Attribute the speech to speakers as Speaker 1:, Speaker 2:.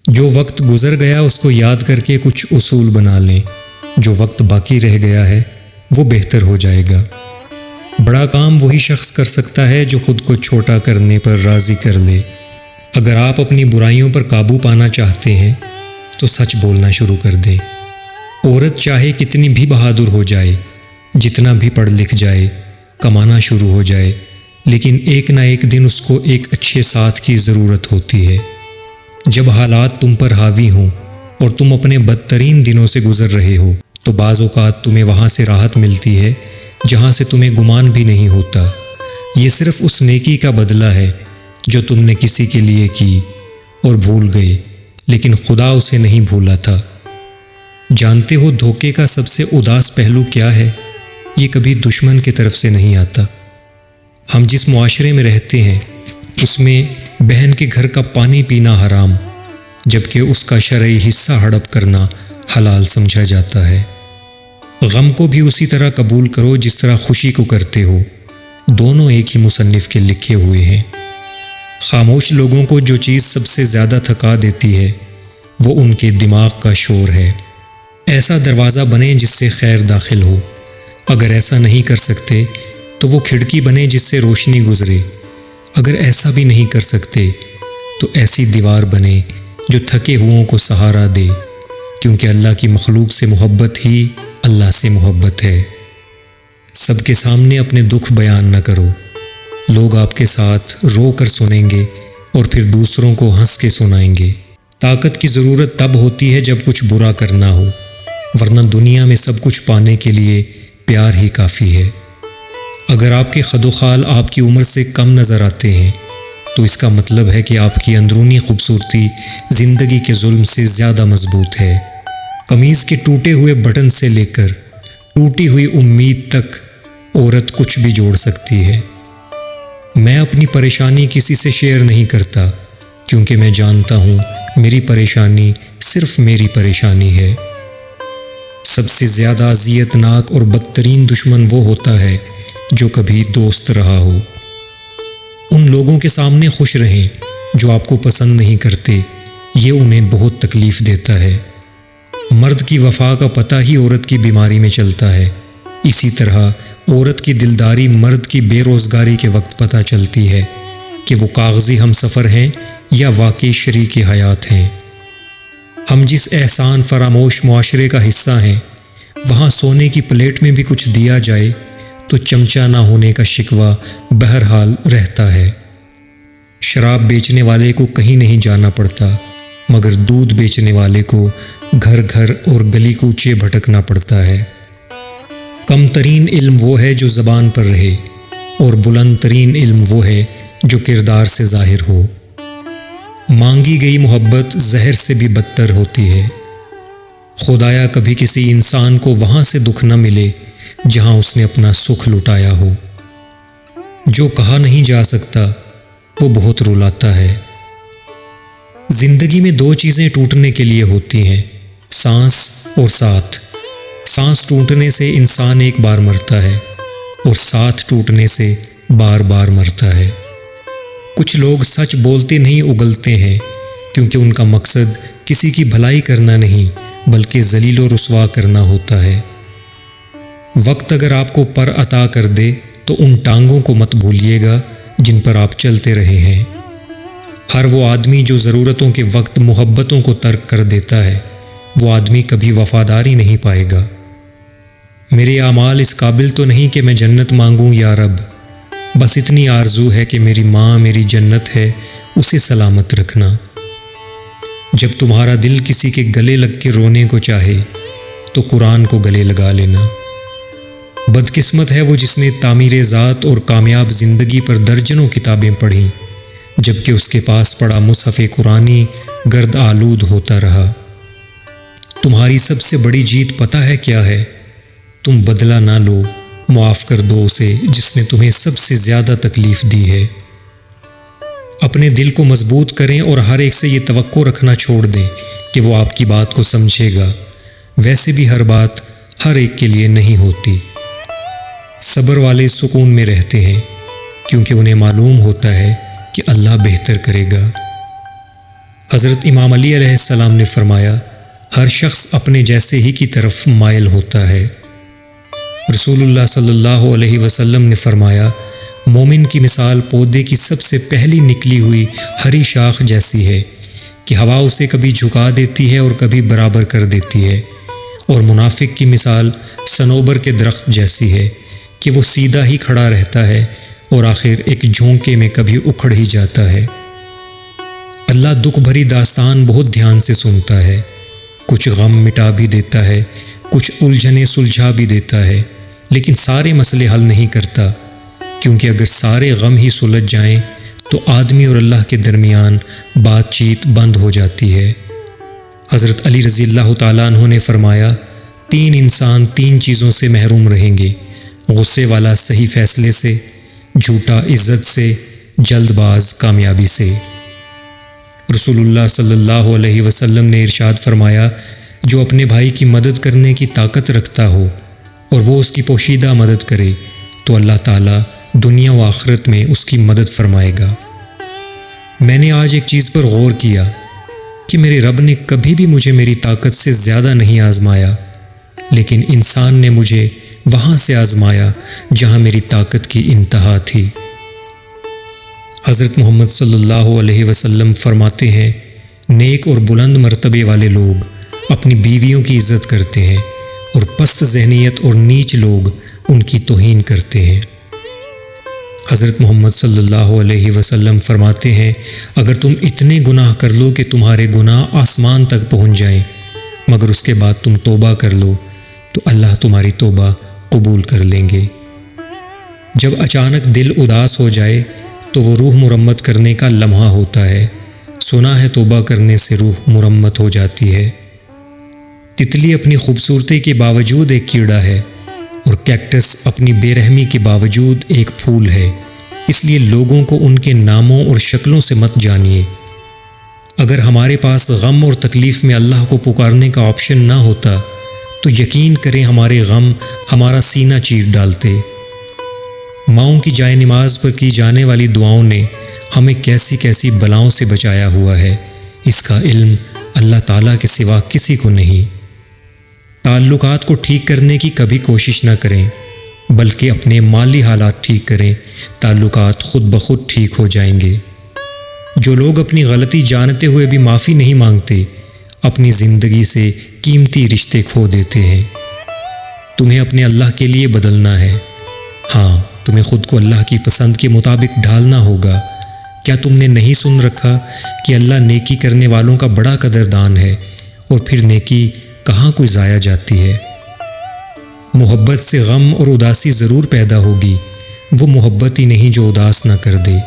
Speaker 1: جو وقت گزر گیا اس کو یاد کر کے کچھ اصول بنا لیں، جو وقت باقی رہ گیا ہے وہ بہتر ہو جائے گا۔ بڑا کام وہی شخص کر سکتا ہے جو خود کو چھوٹا کرنے پر راضی کر لے۔ اگر آپ اپنی برائیوں پر قابو پانا چاہتے ہیں تو سچ بولنا شروع کر دیں۔ عورت چاہے کتنی بھی بہادر ہو جائے، جتنا بھی پڑھ لکھ جائے، کمانا شروع ہو جائے، لیکن ایک نہ ایک دن اس کو ایک اچھے ساتھ کی ضرورت ہوتی ہے۔ جب حالات تم پر حاوی ہوں اور تم اپنے بدترین دنوں سے گزر رہے ہو تو بعض اوقات تمہیں وہاں سے راحت ملتی ہے جہاں سے تمہیں گمان بھی نہیں ہوتا۔ یہ صرف اس نیکی کا بدلہ ہے جو تم نے کسی کے لیے کی اور بھول گئے، لیکن خدا اسے نہیں بھولا تھا۔ جانتے ہو دھوکے کا سب سے اداس پہلو کیا ہے؟ یہ کبھی دشمن کی طرف سے نہیں آتا۔ ہم جس معاشرے میں رہتے ہیں اس میں بہن کے گھر کا پانی پینا حرام، جبکہ اس کا شرعی حصہ ہڑپ کرنا حلال سمجھا جاتا ہے۔ غم کو بھی اسی طرح قبول کرو جس طرح خوشی کو کرتے ہو، دونوں ایک ہی مصنف کے لکھے ہوئے ہیں۔ خاموش لوگوں کو جو چیز سب سے زیادہ تھکا دیتی ہے وہ ان کے دماغ کا شور ہے۔ ایسا دروازہ بنیں جس سے خیر داخل ہو، اگر ایسا نہیں کر سکتے تو وہ کھڑکی بنے جس سے روشنی گزرے، اگر ایسا بھی نہیں کر سکتے تو ایسی دیوار بنے جو تھکے ہوئوں کو سہارا دے، کیونکہ اللہ کی مخلوق سے محبت ہی اللہ سے محبت ہے۔ سب کے سامنے اپنے دکھ بیان نہ کرو، لوگ آپ کے ساتھ رو کر سنیں گے اور پھر دوسروں کو ہنس کے سنائیں گے۔ طاقت کی ضرورت تب ہوتی ہے جب کچھ برا کرنا ہو، ورنہ دنیا میں سب کچھ پانے کے لیے پیار ہی کافی ہے۔ اگر آپ کے خد و خال آپ کی عمر سے کم نظر آتے ہیں تو اس کا مطلب ہے کہ آپ کی اندرونی خوبصورتی زندگی کے ظلم سے زیادہ مضبوط ہے۔ قمیض کے ٹوٹے ہوئے بٹن سے لے کر ٹوٹی ہوئی امید تک عورت کچھ بھی جوڑ سکتی ہے۔ میں اپنی پریشانی کسی سے شیئر نہیں کرتا کیونکہ میں جانتا ہوں میری پریشانی صرف میری پریشانی ہے۔ سب سے زیادہ اذیت ناک اور بدترین دشمن وہ ہوتا ہے جو کبھی دوست رہا ہو۔ ان لوگوں کے سامنے خوش رہیں جو آپ کو پسند نہیں کرتے، یہ انہیں بہت تکلیف دیتا ہے۔ مرد کی وفا کا پتہ ہی عورت کی بیماری میں چلتا ہے، اسی طرح عورت کی دلداری مرد کی بے روزگاری کے وقت پتہ چلتی ہے کہ وہ کاغذی ہم سفر ہیں یا واقعی شریک حیات ہیں۔ ہم جس احسان فراموش معاشرے کا حصہ ہیں وہاں سونے کی پلیٹ میں بھی کچھ دیا جائے تو چمچہ نہ ہونے کا شکوہ بہرحال رہتا ہے۔ شراب بیچنے والے کو کہیں نہیں جانا پڑتا، مگر دودھ بیچنے والے کو گھر گھر اور گلی کوچے بھٹکنا پڑتا ہے۔ کم ترین علم وہ ہے جو زبان پر رہے، اور بلند ترین علم وہ ہے جو کردار سے ظاہر ہو۔ مانگی گئی محبت زہر سے بھی بدتر ہوتی ہے۔ خدایا کبھی کسی انسان کو وہاں سے دکھ نہ ملے جہاں اس نے اپنا سکھ لٹایا ہو۔ جو کہا نہیں جا سکتا وہ بہت رلاتا ہے۔ زندگی میں دو چیزیں ٹوٹنے کے لیے ہوتی ہیں، سانس اور ساتھ۔ سانس ٹوٹنے سے انسان ایک بار مرتا ہے اور ساتھ ٹوٹنے سے بار بار مرتا ہے۔ کچھ لوگ سچ بولتے نہیں اگلتے ہیں کیونکہ ان کا مقصد کسی کی بھلائی کرنا نہیں بلکہ ذلیل و رسوا کرنا ہوتا ہے۔ وقت اگر آپ کو پر عطا کر دے تو ان ٹانگوں کو مت بھولیے گا جن پر آپ چلتے رہے ہیں۔ ہر وہ آدمی جو ضرورتوں کے وقت محبتوں کو ترک کر دیتا ہے وہ آدمی کبھی وفاداری نہیں پائے گا۔ میرے اعمال اس قابل تو نہیں کہ میں جنت مانگوں یا رب، بس اتنی آرزو ہے کہ میری ماں میری جنت ہے، اسے سلامت رکھنا۔ جب تمہارا دل کسی کے گلے لگ کے رونے کو چاہے تو قرآن کو گلے لگا لینا۔ بدقسمت ہے وہ جس نے تعمیر ذات اور کامیاب زندگی پر درجنوں کتابیں پڑھیں جبکہ اس کے پاس پڑا مصحف قرآنی گرد آلود ہوتا رہا۔ تمہاری سب سے بڑی جیت پتہ ہے کیا ہے؟ تم بدلہ نہ لو، معاف کر دو اسے جس نے تمہیں سب سے زیادہ تکلیف دی ہے۔ اپنے دل کو مضبوط کریں اور ہر ایک سے یہ توقع رکھنا چھوڑ دیں کہ وہ آپ کی بات کو سمجھے گا۔ ویسے بھی ہر بات ہر ایک کے لیے نہیں ہوتی۔ صبر والے سکون میں رہتے ہیں کیونکہ انہیں معلوم ہوتا ہے کہ اللہ بہتر کرے گا۔ حضرت امام علی علیہ السلام نے فرمایا، ہر شخص اپنے جیسے ہی کی طرف مائل ہوتا ہے۔ رسول اللہ صلی اللہ علیہ وسلم نے فرمایا، مومن کی مثال پودے کی سب سے پہلی نکلی ہوئی ہری شاخ جیسی ہے کہ ہوا اسے کبھی جھکا دیتی ہے اور کبھی برابر کر دیتی ہے، اور منافق کی مثال صنوبر کے درخت جیسی ہے کہ وہ سیدھا ہی کھڑا رہتا ہے اور آخر ایک جھونکے میں کبھی اکھڑ ہی جاتا ہے۔ اللہ دکھ بھری داستان بہت دھیان سے سنتا ہے، کچھ غم مٹا بھی دیتا ہے، کچھ الجھنیں سلجھا بھی دیتا ہے، لیکن سارے مسئلے حل نہیں کرتا، کیونکہ اگر سارے غم ہی سلجھ جائیں تو آدمی اور اللہ کے درمیان بات چیت بند ہو جاتی ہے۔ حضرت علی رضی اللہ تعالیٰ عنہ نے فرمایا، 3 انسان 3 چیزوں سے محروم رہیں گے، غصے والا صحیح فیصلے سے، جھوٹا عزت سے، جلد باز کامیابی سے۔ رسول اللہ صلی اللہ علیہ وسلم نے ارشاد فرمایا، جو اپنے بھائی کی مدد کرنے کی طاقت رکھتا ہو اور وہ اس کی پوشیدہ مدد کرے تو اللہ تعالیٰ دنیا و آخرت میں اس کی مدد فرمائے گا۔ میں نے آج ایک چیز پر غور کیا کہ میرے رب نے کبھی بھی مجھے میری طاقت سے زیادہ نہیں آزمایا، لیکن انسان نے مجھے وہاں سے آزمایا جہاں میری طاقت کی انتہا تھی۔ حضرت محمد صلی اللہ علیہ وسلم فرماتے ہیں، نیک اور بلند مرتبے والے لوگ اپنی بیویوں کی عزت کرتے ہیں اور پست ذہنیت اور نیچ لوگ ان کی توہین کرتے ہیں۔ حضرت محمد صلی اللہ علیہ وسلم فرماتے ہیں، اگر تم اتنے گناہ کر لو کہ تمہارے گناہ آسمان تک پہنچ جائیں، مگر اس کے بعد تم توبہ کر لو تو اللہ تمہاری توبہ قبول کر لیں گے۔ جب اچانک دل اداس ہو جائے تو وہ روح مرمت کرنے کا لمحہ ہوتا ہے، سنا ہے توبہ کرنے سے روح مرمت ہو جاتی ہے۔ تتلی اپنی خوبصورتی کے باوجود ایک کیڑا ہے اور کیکٹس اپنی بے رحمی کے باوجود ایک پھول ہے، اس لیے لوگوں کو ان کے ناموں اور شکلوں سے مت جانیے۔ اگر ہمارے پاس غم اور تکلیف میں اللہ کو پکارنے کا آپشن نہ ہوتا تو یقین کریں ہمارے غم ہمارا سینہ چیر ڈالتے۔ ماؤں کی جائے نماز پر کی جانے والی دعاؤں نے ہمیں کیسی کیسی بلاؤں سے بچایا ہوا ہے، اس کا علم اللہ تعالیٰ کے سوا کسی کو نہیں۔ تعلقات کو ٹھیک کرنے کی کبھی کوشش نہ کریں، بلکہ اپنے مالی حالات ٹھیک کریں، تعلقات خود بخود ٹھیک ہو جائیں گے۔ جو لوگ اپنی غلطی جانتے ہوئے بھی معافی نہیں مانگتے، اپنی زندگی سے قیمتی رشتے کھو دیتے ہیں۔ تمہیں اپنے اللہ کے لیے بدلنا ہے، ہاں تمہیں خود کو اللہ کی پسند کے مطابق ڈھالنا ہوگا۔ کیا تم نے نہیں سن رکھا کہ اللہ نیکی کرنے والوں کا بڑا قدردان ہے، اور پھر نیکی کہاں کوئی ضائع جاتی ہے۔ محبت سے غم اور اداسی ضرور پیدا ہوگی، وہ محبت ہی نہیں جو اداس نہ کر دے۔